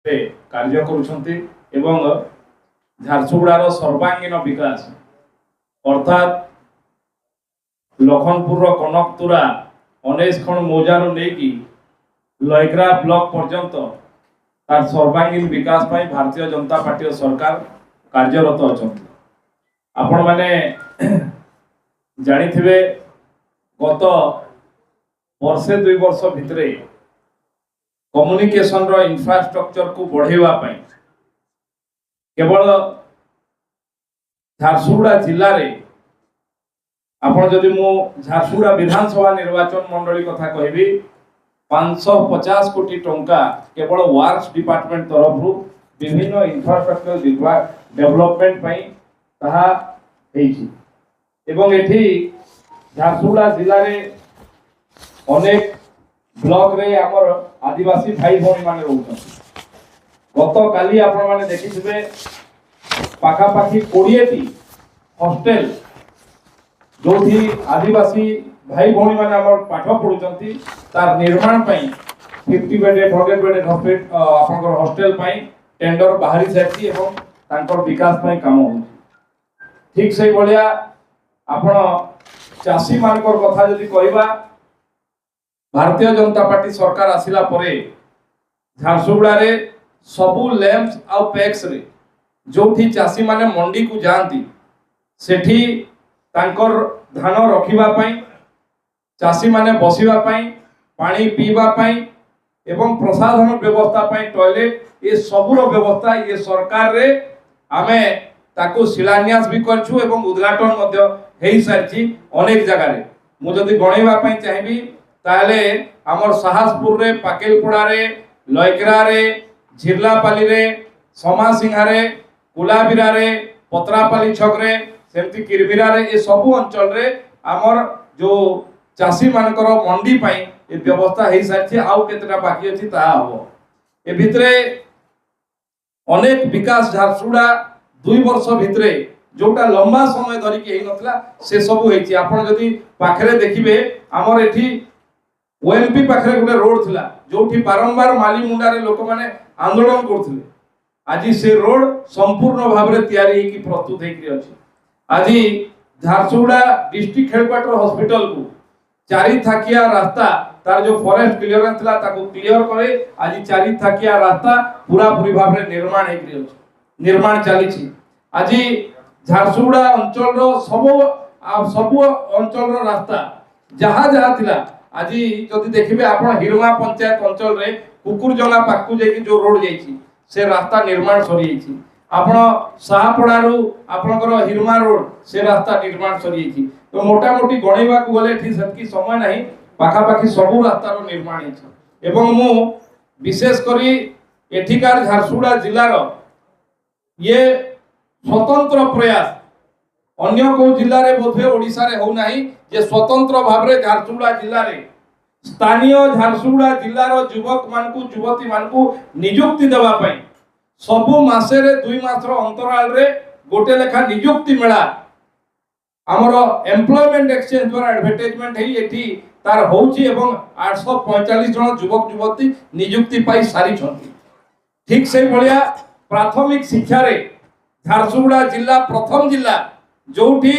कार्य करुछंती एवं झारसुगुड़ार सर्वांगीन विकास अर्थात लखनपुर कनकतुरा 19 खंड मौजार नहीं लयग्रा ब्लॉक पर्यंत तार सर्वांगीन विकास पाई भारतीय जनता पार्टी सरकार कार्यरत अच्छा। आपण माने जानिथिबे गत वर्षे 2 वर्ष भितरे कम्युनिकेशन रो इंफ्रास्ट्रक्चर को बढ़ेवा पाई केवल झारसुगुड़ा जिल्ला रे आपण जदि मो झारसुगुड़ा विधानसभा निर्वाचन मंडली कथा कहबी 550 कोटी टंका केवल वर्क्स डिपार्टमेंट तरफ विभिन्न इंफ्रास्ट्रक्चर डेवलपमेंट पाई ताहा हेछि एवं एठी झारसुगुड़ा जिल्ला रे अनेक ब्लॉक रे हमर आदिवासी भाई भौणी माने रहउछन। गत काली आपण माने देखिथिबे पाखा पाखी 20 टी हॉस्टल जोथि आदिवासी भाई भौणी माने हमर पाठ पढुचंती तार निर्माण पई 50 बेड 100 बेड आपनकर हॉस्टल पई टेंडर बाहरी जाती एवं तांकर विकास पई काम हो। ठीक से बलिया आपण चासी मानकर कथा जदि कहबा भारतीय जनता पार्टी सरकार आसिला परे झारसुगुड़ा रे सबु लैंप्स आ पैक्स रे जोठी चासी माने मंडी को जानती सेठी तांकर धान रखिबा पई चासी माने बसिबा पई पानी पीबा पई एवं प्रसाधन व्यवस्था पई टॉयलेट ये सबुर व्यवस्था ये सरकार रे आमे ताको शिलान्यास भी करछु एवं उद्घाटन मध्य हेई सारची अनेक जगह रे मु जदि गणेबा पई चाहेबी ताले हमर साहसपुर रे पाकेलपड़ा रे लयग्रा रे झिरलापाली रे समासिंहा रे कुलाबिरा रे पत्रापाली छक रे सेमती किरबिरा रे ये सबु अंचल रे हमर जो चासी मानकर मंडी पाई ये व्यवस्था हेई सारची आउ केतरा बाकी अछि ता हबो। ए भितरे अनेक विकास झारसुगुड़ा 2 वर्ष भितरे जोटा लंबा समय धरी के हेई नथला से सबु हेची। आपण जदि पाखरे देखिबे हमर एठी ओएमपी पाखरे गोटे रोड थिला जोठी बारंबार माली मुंडा रे लोक माने आंदोलन करथिले आज से रोड संपूर्ण भाव रे तयारी की प्रस्तुत हेकि अछि। आज झारसुगुड़ा डिस्ट्रिक्ट हेडक्वार्टर हॉस्पिटल को 4 थाकिया रास्ता तार जो फॉरेस्ट क्लियरेंस थिला ताको क्लियर करे आज 4 थाकिया रास्ता पूरा पूरी भाव रे निर्माण हेकि अछि निर्माण चली छी। आज झारसुगुड़ा अंचल रो सबु अंचल रो रास्ता जहा जहा थिला आज जदि देखिबे आपण हिरमा पंचायत अंचल रे कुकुरजंगा पाकु जे जो रोड जाईची से रास्ता निर्माण सरी जाईची। आपण साहापड़ा रु आपनकर हिरमा रोड से रास्ता निर्माण सरी जाईची। तो मोटा मोटी गणेबा को गले ठीक सेतकी समय नाही पाखा पाखी सबु रास्ता रो निर्माण हेछि एवं मु विशेष करी एठिकार झारसुगुड़ा जिल्ला रो ये स्वतंत्र प्रयास अन्य को जिल्ला रे बोधे ओडिसा रे हो नाही जे स्वतंत्र भाव रे झारसुगुड़ा जिल्ला रे स्थानीय झारसुगुड़ा जिल्ला रो युवक मानकु युवती मानकु नियुक्ति देबा पई सबु मासे रे 2 मास रो अंतराल रे गोटे लेखा नियुक्ति मेला हमरो एम्प्लॉयमेंट एक्सचेंज द्वारा एडवर्टाइजमेंट हेई एठी तार होउची एवं 845 जन युवक युवती नियुक्ति पाई सारी छथि। ठीक से बलिया प्राथमिक शिक्षा रे झारसुगुड़ा जिल्ला प्रथम जिल्ला जोठी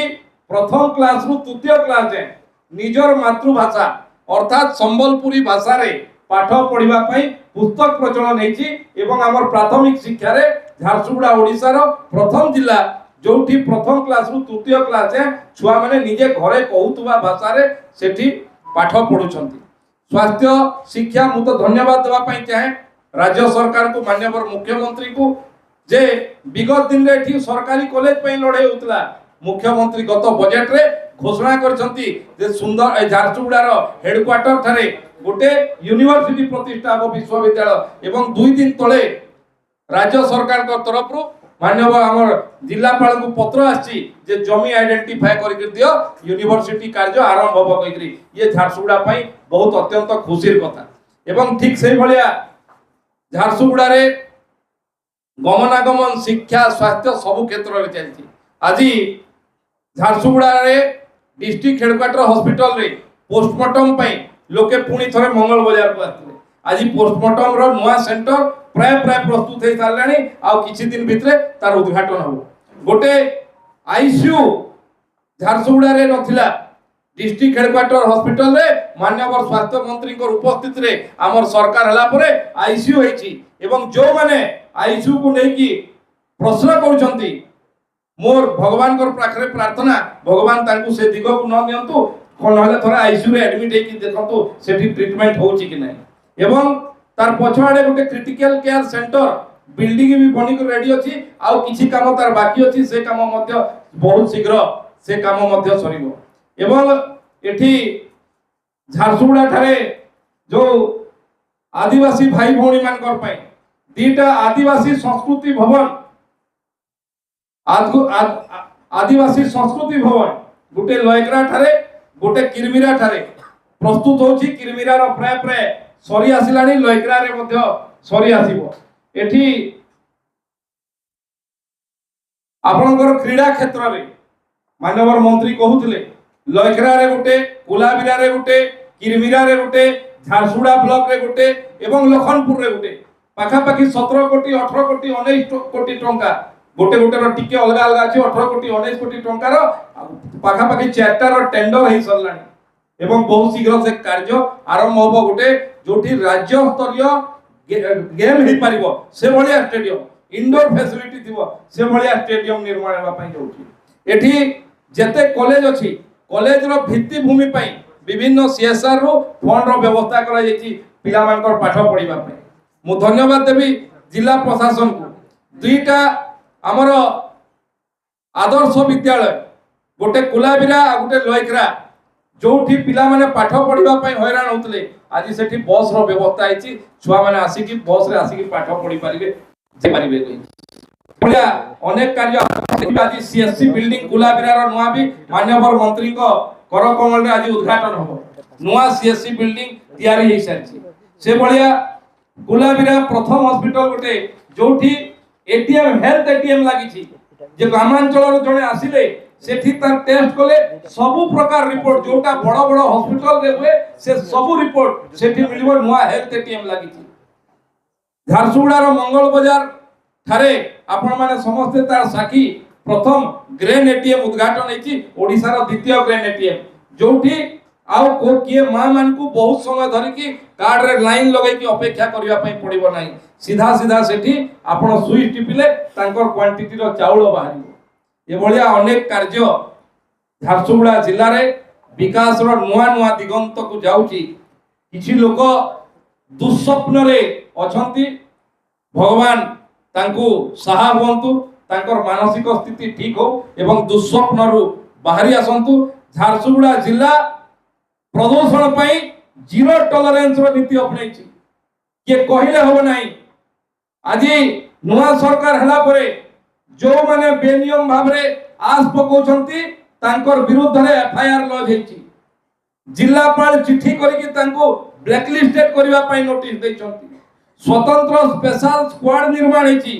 प्रथम क्लास रु तृतीय क्लास जाए निजर मातृभाषा अर्थात संबलपुरी भाषा रे पाठ पढ़िबा पई पुस्तक प्रचलन हेछि एवं हमर प्राथमिक शिक्षा रे झारसुगुड़ा ओडिसा रो प्रथम जिल्ला जोठी प्रथम क्लास रु तृतीय क्लास जाए छुआ माने निजे घरे कहउतबा भाषा रे सेठी पाठ पढुछंती। स्वास्थ्य शिक्षा मु तो धन्यवाद देबा पई चाहे राज्य सरकार को माननीय मुख्यमंत्री को जे विगत दिन रे एठी सरकारी कॉलेज पई लड़े होतला मुख्यमंत्री गत बजेट रे घोषणा करछंती जे सुंदर झारसुगुड़ा रो हेडक्वार्टर थारे गोटे यूनिवर्सिटी प्रतिष्ठा हो विश्वविद्यालय एवं 2 दिन तले राज्य सरकार को तरफ रु माननीय हमर जिल्लापाल को पत्र आछि जे जमी आइडेंटिफाई करके दियो यूनिवर्सिटी कार्य आरंभ हो कहिकरी ये झारसुगुड़ा पई बहुत अत्यंत खुशीर कथा एवं ठीक से भलिया झारसुगुड़ा रे गमनागमन शिक्षा स्वास्थ्य सब क्षेत्र रे चलछि। आज झारसुगुड़ा रे डिस्ट्रिक्ट हेडक्वार्टर हॉस्पिटल रे पोस्टमार्टम पई लोके पुणी थरे मंगल बाजार को आथिले आज पोस्टमार्टम रो नुआ सेंटर प्राय प्राय प्रस्तुत हो सारे आ किछि दिन भितरे तार उद्घाटन हो। गोटे आईसीयू झारसुगुड़ा रे नथिला डिस्ट्रिक्ट हेडक्वार्टर हॉस्पिटल रे माननीय स्वास्थ्य मंत्री उपस्थित रे आमर सरकार हला परे आईसीयू हेची एवं जो माने आईसीयू को लेकी प्रश्न करूछंती मोर भगवान को पाखरे प्रार्थना भगवान तांकु से दिग को न नियंतु कोन हले थोड़ा आईसीयू रे एडमिट हेकी देखंतु सेठी ट्रीटमेंट होउची कि नै एवं तार पछाडे गोटे क्रिटिकल केयर सेंटर बिल्डिंग भी बनी को रेडी अछि आ किछि काम तार बाकी अछि से काम मध्य बहुत शीघ्र से काम मध्य सरिबो एवं एठी झारसुगुड़ा ठारे जो आदिवासी भाई भौणी मानकर पय दीटा आदिवासी संस्कृति भवन आदिवासी संस्कृति भवन गोटे लयकरा ठारे गोटे किरमिरा ठारे प्रस्तुत होछि। किरमिरा रो प्राय प्राय सरी आसिलानी लयकरा रे मध्य सरी आसीबो। एठी आपनकर क्रीडा क्षेत्र रे माननीय मंत्री कहूथिले लयकरा रे गोटे कोलाबिरा रे गोटे किरमिरा रे गोटे झारसुगुड़ा ब्लॉक रे गोटे एवं लखनपुर रे गोटे पाखा पाखी 17 कोटी 18 कोटी 19 कोटी टंका गोटे गोटे रो टिके अलगा अलगा अछि 18 कोटी 19 कोटी टंका रो पाखा पाखी चारटा रो टेंडर हेई सरलानी एवं बहुत शीघ्र से कार्य आरंभ होबो। गोटे जोठी राज्य स्तरीय गेम हेई परिबो से भलिया स्टेडियम इंडोर फैसिलिटी थिबो से भलिया स्टेडियम निर्माण हेबा पई जोठी एठी जेते कॉलेज अछि कॉलेज रो भित्ति भूमि पई विभिन्न सीएसआर रो फंड रो व्यवस्था करा जायछि पिला मानकर पाठ पढिबा पई। मु धन्यवाद देबी जिला प्रशासन को दुईटा हमर आदर्श विद्यालय गोटे कुलाबिरा गोटे लयकरा जोठी पिला माने पाठ पढिबा पई हैरान होतले आज सेठी बस रो व्यवस्था हेछि छुआ माने आसी कि बस रे आसी कि पाठ पढि परिबे जे परिबे बढिया अनेक कार्य आज सीएससी बिल्डिंग कुलाबिरा रो नुआ भी माननीय मंत्री को कर कमल रे आज उद्घाटन हो नुआ सीएससी बिल्डिंग तयारी हे सारछि से बढिया कुलाबिरा प्रथम हॉस्पिटल गोटे जोठी एटीएम हेल्थ एटीएम लागि छी जे ग्रामांचल रो जणे आसीले सेठी तार टेस्ट कोले सब प्रकार रिपोर्ट जोटा बड़ बड़ हॉस्पिटल रे हुए से सब रिपोर्ट सेठी मिलिबो नुआ हेल्थ एटीएम लागि छी। झारसुगुड़ा रो मंगल बाजार थारे आपण माने समस्त तार साखी प्रथम ग्रेन एटीएम उद्घाटन हेची ओडिसा रो द्वितीय ग्रेन एटीएम जोठी आउ को किए मां मान को बहुत समय धरि की कार्ड रे लाइन लगै की अपेक्षा करिया पई पड़िबो नाही सीधा सीधा सेठी आपण सुई टिपिले तांकर क्वांटिटी रो चाउल बाहरिबो। ए भलिया अनेक कार्य झारसुगुड़ा जिल्ला रे विकास रो नुआ नुआ दिगंत को जाउची किछि लोक दुस्वप्न रे अछंती भगवान तांको सहा हुंतु तांकर मानसिक स्थिति ठीक हो एवं दुस्वप्न रु बाहरी आसंतु। झारसुगुड़ा जिल्ला प्रदूषण पई जीरो टॉलरेंस रो नीति अपनाइछि के कहिले हो नाही। आज नुआ सरकार हला परे जो माने बेनियम भाबरे आस पकोछंती तांकर विरुद्ध रे एफआईआर लॉज हेछि जिल्लापाल चिट्ठी करिकि तांको ब्लैकलिस्टेड करिवा पई नोटिस दैछंती स्वतंत्र स्पेशल स्क्वाड निर्माण हेछि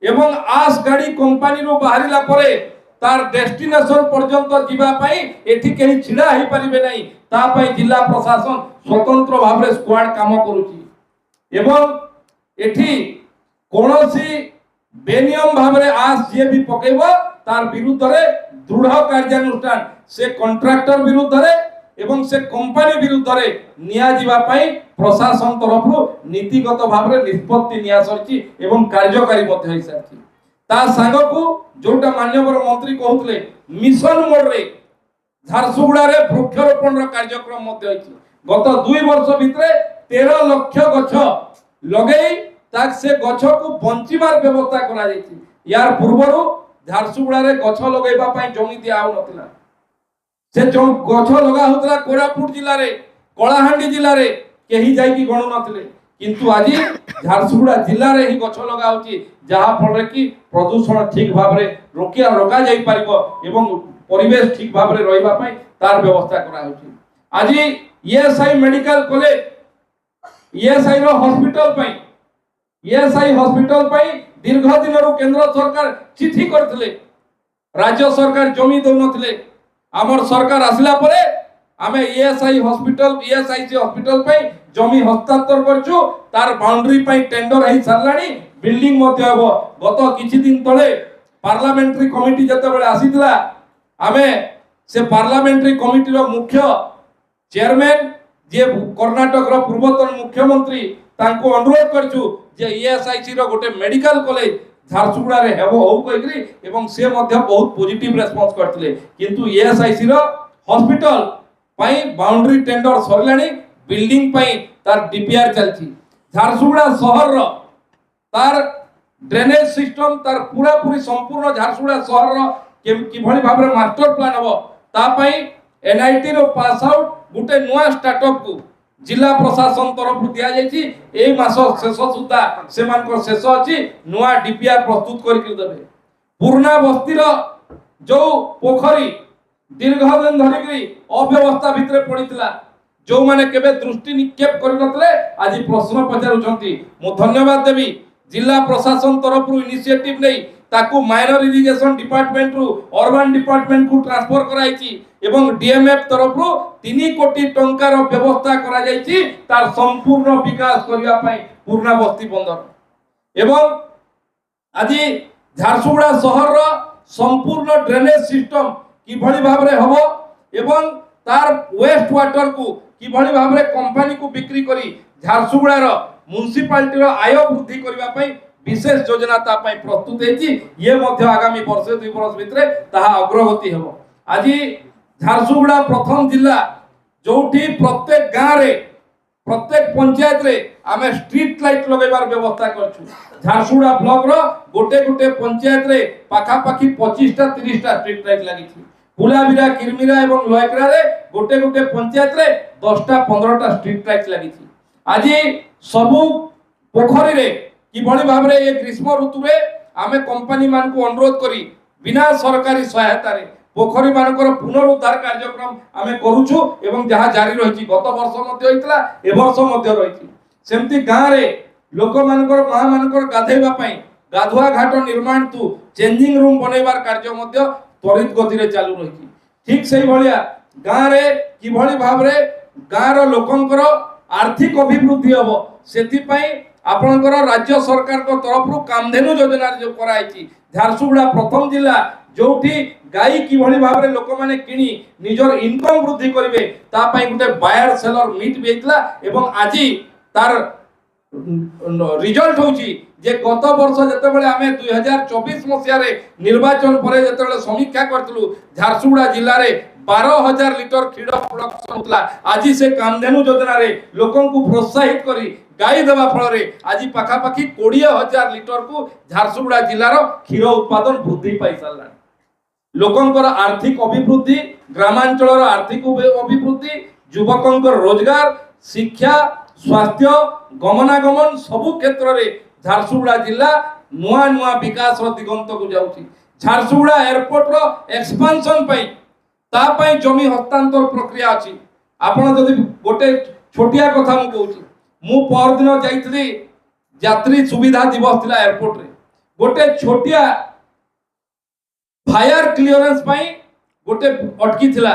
एवं आस गाड़ी कंपनी रो बाहरिला परे तार डेस्टिनेशन पर्यंत जीवा पई एठी केही छिडा हे परिबे नाही ता पई जिल्ला प्रशासन स्वतंत्र भाबरे स्क्वाड काम करूची एवं एठी कोनोसी बेनियम भाबरे आस जे भी पकेबो तार विरुद्ध रे दृढ़ कार्यानुष्ठान से कॉन्ट्रैक्टर विरुद्ध रे एवं से कंपनी विरुद्ध रे निया जीवा पई प्रशासन तरफरु नीतिगत भाबरे निष्पत्ति निया सरची एवं कार्यकारी मध्य होई सरची ता संग को जोटा माननीय मंत्री कहउतले मिशन मोड रे झारसुगुड़ा रे वृक्षरोपण रो कार्यक्रम मध्य होई गत 2 वर्ष भितरे 13 लाख गछ लगेई ताक से गछ को बंचिबार व्यवस्था करा जायछि। यार पूर्वरु झारसुगुड़ा रे गछ लगेबा पई जमी दिया आउ नथिला से जो गछ लगा होतला कोरापुट जिल्ला रे कलाहांडी जिल्ला रे केही जाई की गणु नथिले किंतु आज झारसुगुड़ा जिल्ला रे ही गछ लगा होची जहा फल रे की प्रदूषण ठीक भाव रे रोका जाई परिबो एवं परिवेश ठीक भाव रे रहिबा पई तार व्यवस्था करा होची। आज ईएसआई मेडिकल कॉलेज ईएसआई रो हॉस्पिटल पई ईएसआई हॉस्पिटल पई दीर्घ दिन रो केंद्र सरकार चिट्ठी करथिले राज्य सरकार जमी दउ नथिले आमर सरकार आसिला परे आमे ईएसआई हॉस्पिटल ईएसआईसी हॉस्पिटल पे जमी हस्तांतर करछु तार बाउंड्री पे टेंडर हे सरलानी बिल्डिंग मध्य हबो गत किछि दिन तळे पार्लियामेंट्री कमिटी जते बेले आसीतला आमे से पार्लियामेंट्री कमिटी रो मुख्य चेयरमैन जे कर्नाटक रो पूर्वतन मुख्यमंत्री तांको अनुरोध करछु जे ईएसआईसी रो गोटे मेडिकल कॉलेज झारसुगुड़ा रे हेबो हो कहिकरी एवं से मध्य बहुत पॉजिटिव रेस्पॉन्स करथिले किंतु ईएसआईसी रो हॉस्पिटल पई बाउंड्री टेंडर सरलानी बिल्डिंग पई तार डीपीआर चलछि झारसुगुड़ा शहर रो तार ड्रेनेज सिस्टम तार पूरा पूरी संपूर्ण झारसुगुड़ा शहर रो कि भली भाबरे मास्टर प्लान हबो ता पई एनआईटी रो पास आउट गुटे नुआ स्टार्टअप को जिला प्रशासन तरफ दिया जायछि एई मास शेष सुद्धा सेमानकर शेष अछि नुआ डीपीआर प्रस्तुत करि देबे पुरना बस्ती रो जो पोखरी दीर्घ दिन धरिकरी अव्यवस्था भितरे पड़ितला जो माने केबे दृष्टि निक्षेप करनतले आज प्रश्न पचारुछंती मु धन्यवाद देबी जिला प्रशासन तरफ रु इनिशिएटिव नै ताकू माइनर इरिगेशन डिपार्टमेंट रु अर्बन डिपार्टमेंट को ट्रांसफर कराइछि एवं डीएमएफ तरफ रु 3 कोटी टंकार व्यवस्था करा जाइछि तार संपूर्ण विकास करिया पई पूर्णा बस्ती बंदर एवं आज झारसुगुड़ा शहर रो संपूर्ण ड्रेनेज सिस्टम कि भली भाबरे हबो एवं तार वेस्ट वाटर को कि भली भाबरे कंपनी को बिक्री करी झारसुगुड़ा रो म्युनिसिपालिटी रो आय वृद्धि करिवा पई विशेष योजना ता पई प्रस्तुत हेछि ये मध्य आगामी वर्ष 2 वर्ष भितरे ताहा अग्रगति हेबो आज झारसुगुड़ा प्रथम जिला जोठी प्रत्येक गाँव रे प्रत्येक पंचायत रे आमे स्ट्रीट लाइट लगेबार व्यवस्था करछु झारसुगुड़ा ब्लॉक रो गोटे गोटे पंचायत रे पाखा पाखी 25 टा 30 टा स्ट्रीट लाइट लागिछि फुलाबिरा किरमिरा एवं लयकरा रे गोटे गोटे पंचायत रे 10 टा 15 टा स्ट्रीट लाइट लागिछि आज सबु पोखरी रे कि भली भाबरे ए ग्रीष्म ऋतु रे आमे कंपनी मान को अनुरोध करी बिना सरकारी सहायता रे पोखरी मानकर पुनरुद्धार कार्यक्रम आमे करूछु एवं जहा जारी रहिछि गत वर्ष मध्ये होइतला ए वर्ष मध्ये रहिछि सेमति गाँ रे लोक मानकर मां मानकर गाधैबा पई गाधुआ घाट निर्माण तु चेंजिंग रूम बनैबार कार्य मध्ये त्वरित गति रे चालू रहिछि ठीक सेही भलिया गाँ रे कि भली भाबरे गाँ रो लोकंकर आर्थिक अभिवृद्धि हबो सेति पई आपनकर राज्य सरकार को तरफ रु कामधेनु योजना जो कराइछि झारसुगुड़ा प्रथम जिला जोठी गाई कि भली भाबरे लोक माने किनी निजर इनकम वृद्धि करिवे ता पई गुटे बायर सेलर मीट बेइतला एवं आजि तार रिजल्ट होची जे गत वर्ष जते बेले आमे 2024 मसिया रे निर्वाचन परे जते बेले समीक्षा करतलु झारसुगुड़ा जिल्ला रे 12000 लिटर क्षीर प्रोडक्शन होतला आजि से कामधेनु योजना रे लोकन को प्रोत्साहित करी गाई देवा फल रे आजि पाखा पाखी 20000 लिटर को झारसुगुड़ा जिल्ला रो क्षीर उत्पादन वृद्धि पाई सारला लोकंकर आर्थिक अभिवृद्धि ग्रामांचल रो आर्थिक अभिवृद्धि युवकंकर रोजगार शिक्षा स्वास्थ्य गमनागमन सबु क्षेत्र रे झारसुगुड़ा जिल्ला नुआ नुआ विकास रो दिगंत को जाउची झारसुगुड़ा एयरपोर्ट रो एक्सपेंशन पई ता पई जमी हस्तांतर प्रक्रिया अछि आपण जदि गोटे छोटिया कथा मु कहूची मु पर दिन जाइतली यात्री सुविधा दिवस थिला एयरपोर्ट रे गोटे छोटिया फायर क्लियरेंस पई गोटे अटकी थिला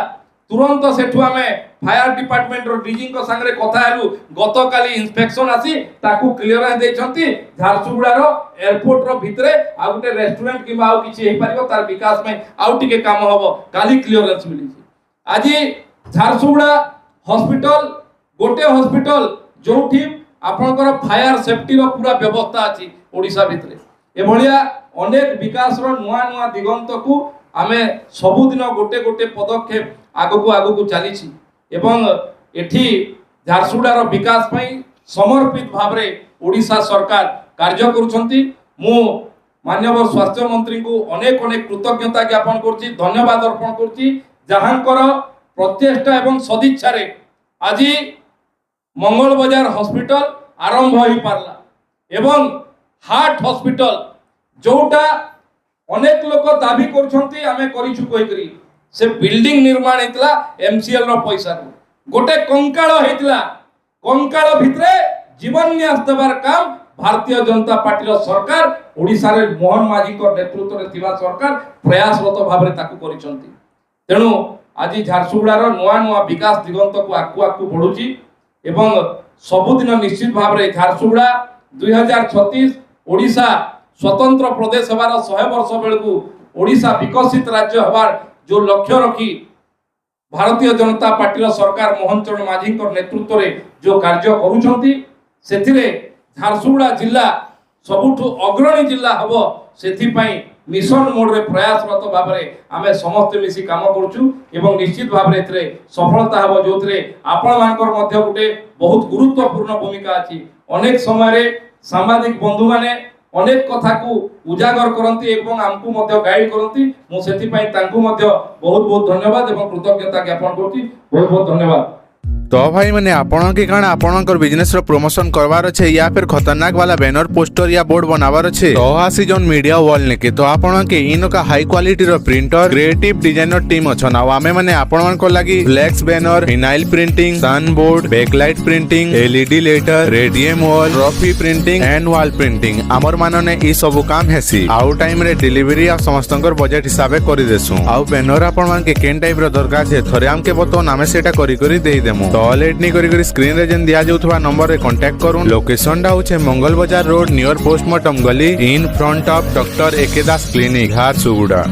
तुरंत सेठु हमें फायर डिपार्टमेंट रो डीजी को संगे कथा हेलु गत काली इंस्पेक्शन आसी ताकू क्लियरेंस देछंती झारसुगुड़ा रो एयरपोर्ट रो भितरे आ गोटे रेस्टोरेंट किबा आ किछि हे परिबो तार विकास में आउ टिके काम हबो काली क्लियरेंस मिली आज झारसुगुड़ा हॉस्पिटल गोटे हॉस्पिटल जोठी आपनकर फायर सेफ्टी रो पूरा व्यवस्था अछि ओडिसा भितरे ए भलिया अनेक विकास रो नुआ नुआ दिगंत को आमे सबुदिन गोटे गोटे पदक्षेप आगो को चली एवं एठी झारसुगुड़ा रो विकास पई समर्पित भाबरे ओडिशा सरकार कार्य करूछंती मु माननीय स्वास्थ्य मंत्री को अनेक अनेक कृतज्ञता ज्ञापन करछि धन्यवाद अर्पण करछि जहांकर प्रचेष्टा एवं सदिच्छा रे आज मंगल बाजार हॉस्पिटल आरंभ होई पारला एवं हार्ट हॉस्पिटल जोटा अनेक लोक दाबी करछंती आमे करिछु कहि करी से बिल्डिंग निर्माण हेतला एमसीएल रो पैसा रो गोटे कंकाळ हेतला कंकाळ भितरे जीवन न्यास देबार काम भारतीय जनता पार्टी रो सरकार ओडिसा रे मोहन माझी को नेतृत्व रे थिबा सरकार प्रयासरत भाबरे ताकू करिसंती तेनु आज झारसुगुड़ार नुआ नुआ विकास दिगंत को आकु आकु बढ़ुची एवं सबुदिन निश्चित भाव में झारसुगुड़ा 2036 ओडिशा स्वतंत्र प्रदेश हबार 100 वर्ष बेलू ओडिशा विकसित राज्य हबार जो लक्ष्य रखी भारतीय जनता पार्टी सरकार मोहन चरण माझी नेतृत्व में जो कार्य करुछंती सेथिरे झारसुगुड़ा जिला सबुठु अग्रणी जिला हबो सेथिपाई मिशन मोड रे प्रयासरत भाव में आमे समस्त मिसी काम करूछु एवं निश्चित भाव में सफलता हबो जोथरे आपण मानकर मध्य गुटे बहुत गुरुत्वपूर्ण भूमिका अछि। अनेक समय रे सामाजिक बंधु माने अनेक कथा को उजागर करती एवं आमको मध्य गाइड करती मु सेथिपाई तांकु मध्य बहुत बहुत धन्यवाद एवं कृतज्ञता ज्ञापन करती। बहुत बहुत धन्यवाद। तो भाई मैंने आपण के कारण आपणकर बिजनेस रो प्रमोशन करवार अच्छे या फिर खतरनाक वाला बैनर पोस्टर या बोर्ड बनावार अच्छे तो आसी जोन मीडिया वॉल ने के तो आपण के इन का हाई क्वालिटी रो प्रिंटर क्रिएटिव डिजाइनर टीम अछन आ आमे माने आपण को लागि flex banner vinyl printing sun board backlight printing LED letter radium wall trophy printing and wall printing हमर मानने ई सब काम हेसी आउ टाइम रे डिलीवरी आ समस्तंकर बजट हिसाब से करि देसु आउ बैनर आपण मान के केन टाइप रो दरकार छे थरे हमके बतो नामे सेटा करी करी देई देमु तो लेट नहीं करी स्क्रीन रे जन दिया जाउथवा नंबर रे कांटेक्ट करूँ। लोकेशन डा होचे Mangal Bazaar road near postmortem गली in front of doctor A K Das clinic Jharsuguda.